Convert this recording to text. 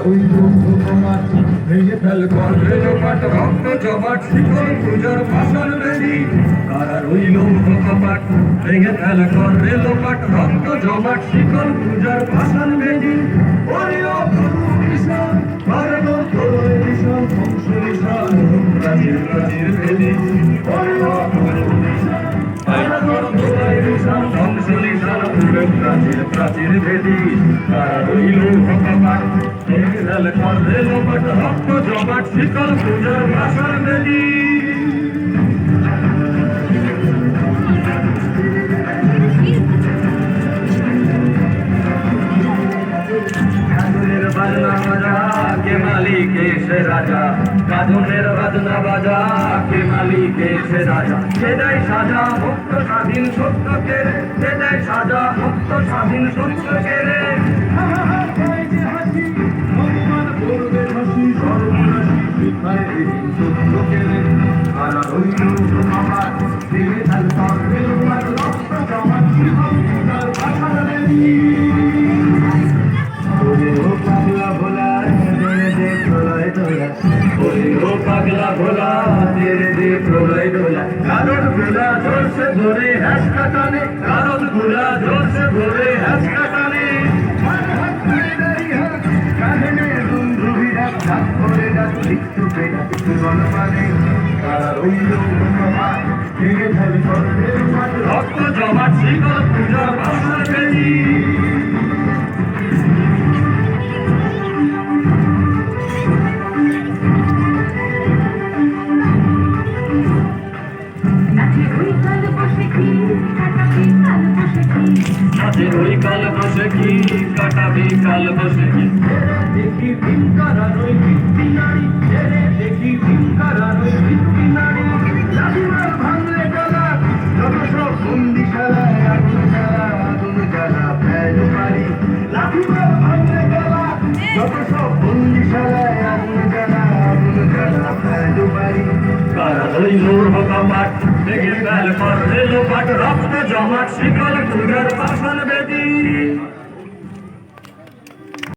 ওই তোমার ভেঙে ফেল কর রেলোপাট রক্ত জমাট শিকল পূজার ভাষণ বেদি কারা রইল কপাট ভেঙে ফেল কর রেলোপাট রক্ত জমাট শিকল পূজার ভাষণ বেদি ওরিও ভূমিশান ভারত তোর নিশান বংশ নিশান প্রাচীর প্রাচীর বেদি ওরিও ভূমিশান ভারত তোর নিশান বংশ নিশান প্রাচীর প্রাচীর বেদি কারা রইল কপাট ভেঙে ফেল কর রেলোপাট রক্ত জমাট শিকল পূজার ভাষণ বেদি के मालिक से राजा काजुनेर बाजना बाजा के मालिक से राजा সেটাই সাজা মুক্ত স্বাধীন সত্য কেড়ে সেটাই সাজা মুক্ত স্বাধীন সত্য কেড়ে ভগবান করবে হাসি সর্বনাশী বিধায় বিহীন সত্য কেড়ে কারা রইল আমার দিলে ঢাল পাবে রক্ত জমা শিবতার ভাষা রেডি পাগলা ভোলা তেরে দে প্রলয় ডোলা কারণ ভোলা জোর সে ধরে হ্যাসকা টানে কারণ ভোলা জোর সে ধরে হ্যাসকা টানে রক্ত জমাট শিকল পূজার ভাষা বেদি ওই কাল বসে কি কাটাবি কাল বসে কি দেখি ভিক্ষারা রই ভিত্তি নারী দেখি ভিক্ষারা রই ভিত্তি নারী লাঠিমার ভাঙলে গলা যত সব বন্দিশালায় আগুন জ্বালা ফেল পারি লাঠিমার ভাঙলে গলা যত সব বন্দিশালায় আগুন জ্বালা ফেল পারি কারা রইল কপাট ভেঙে ফেল কর রেলোপাট রক্ত জমাট শিকল পূজার ভাষণ বেদি